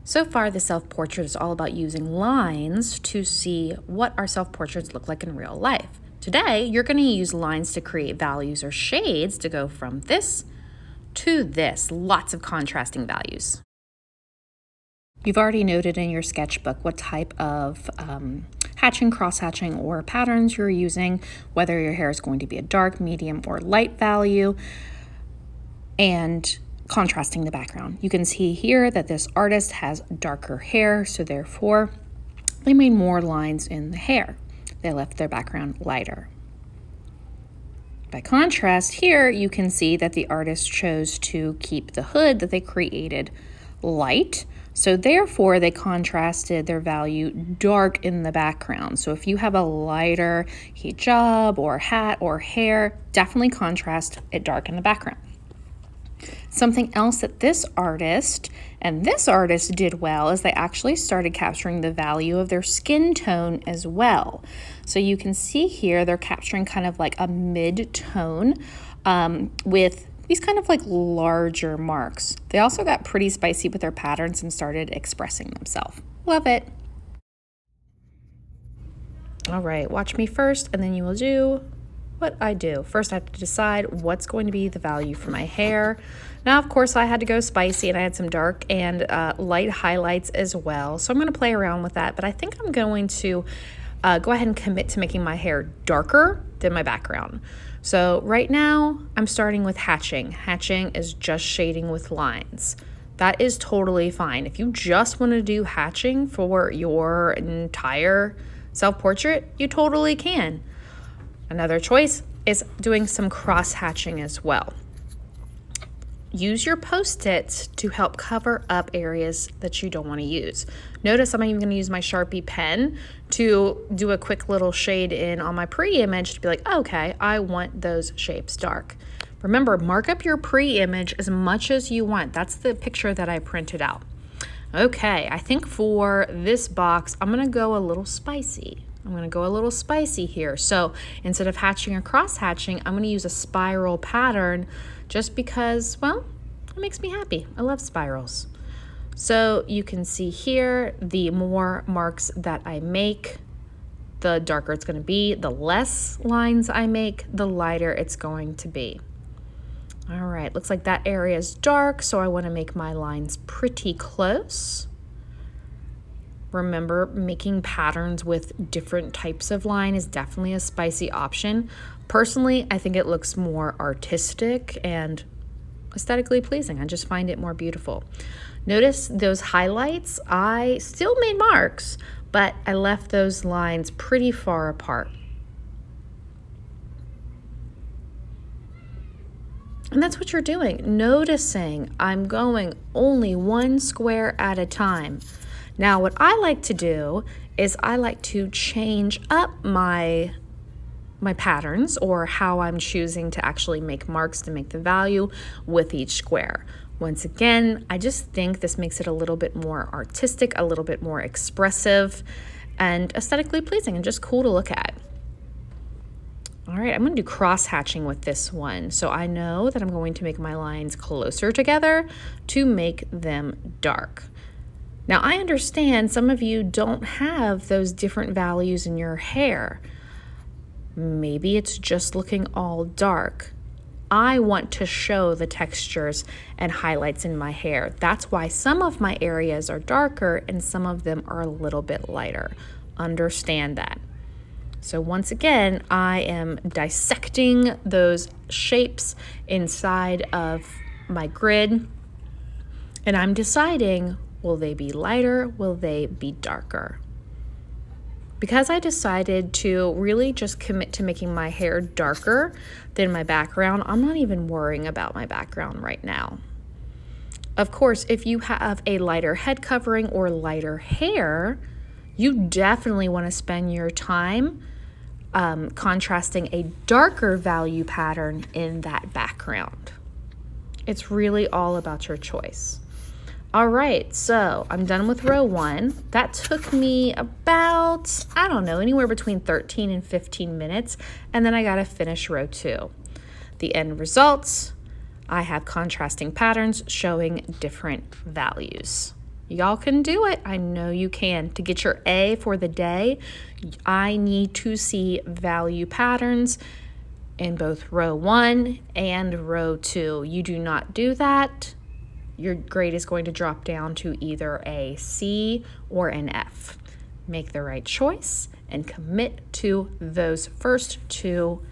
So far, the self-portrait is all about using lines to see what our self-portraits look like in real life. Today, you're going to use lines to create values or shades to go from this to this. Lots of contrasting values. You've already noted in your sketchbook what type of hatching, cross-hatching, or patterns you're using, whether your hair is going to be a dark, medium, or light value, and contrasting the background. You can see here that this artist has darker hair, so therefore they made more lines in the hair. They left their background lighter. By contrast, here you can see that the artist chose to keep the hood that they created light, so therefore they contrasted their value dark in the background. So if you have a lighter hijab or hat or hair, definitely contrast it dark in the background. Something else that this artist and this artist did well is they actually started capturing the value of their skin tone as well. So you can see here they're capturing kind of like a mid-tone with these kind of like larger marks. They also got pretty spicy with their patterns and started expressing themselves. Love it. All right, watch me first and then you will do what I do. First, I have to decide what's going to be the value for my hair. Now, of course, I had to go spicy and I had some dark and light highlights as well. So I'm going to play around with that, but I think I'm going to go ahead and commit to making my hair darker than my background. So right now, I'm starting with hatching. Hatching is just shading with lines. That is totally fine. If you just want to do hatching for your entire self-portrait, you totally can. Another choice is doing some cross-hatching as well. Use your Post-its to help cover up areas that you don't want to use. Notice I'm even going to use my Sharpie pen to do a quick little shade in on my pre-image to be like, okay, I want those shapes dark. Remember, mark up your pre-image as much as you want. That's the picture that I printed out. Okay, I think for this box, I'm going to go a little spicy. Here. So instead of hatching or cross hatching, I'm going to use a spiral pattern just because, well, it makes me happy. I love spirals. So you can see here, the more marks that I make, the darker it's going to be. The less lines I make, the lighter it's going to be. All right, looks like that area is dark, so I want to make my lines pretty close. Remember, making patterns with different types of line is definitely a spicy option. Personally, I think it looks more artistic and aesthetically pleasing. I just find it more beautiful. Notice those highlights. I still made marks, but I left those lines pretty far apart. And that's what you're doing. Noticing I'm going only one square at a time. Now, what I like to do is I like to change up my patterns or how I'm choosing to actually make marks to make the value with each square. Once again, I just think this makes it a little bit more artistic, a little bit more expressive, and aesthetically pleasing and just cool to look at. All right, I'm going to do cross-hatching with this one. So I know that I'm going to make my lines closer together to make them dark. Now, I understand some of you don't have those different values in your hair. Maybe it's just looking all dark. I want to show the textures and highlights in my hair. That's why some of my areas are darker and some of them are a little bit lighter. Understand that. So once again, I am dissecting those shapes inside of my grid, and I'm deciding, will they be lighter? Will they be darker? Because I decided to really just commit to making my hair darker than my background, I'm not even worrying about my background right now. Of course, if you have a lighter head covering or lighter hair, you definitely want to spend your time contrasting a darker value pattern in that background. It's really all about your choice. All right, so I'm done with row 1. That took me about, I don't know, anywhere between 13 and 15 minutes, and then I got to finish row 2. The end results, I have contrasting patterns showing different values. Y'all can do it. I know you can. To get your A for the day, I need to see value patterns in both row 1 and row 2. You do not do that, your grade is going to drop down to either a C or an F. Make the right choice and commit to those first 2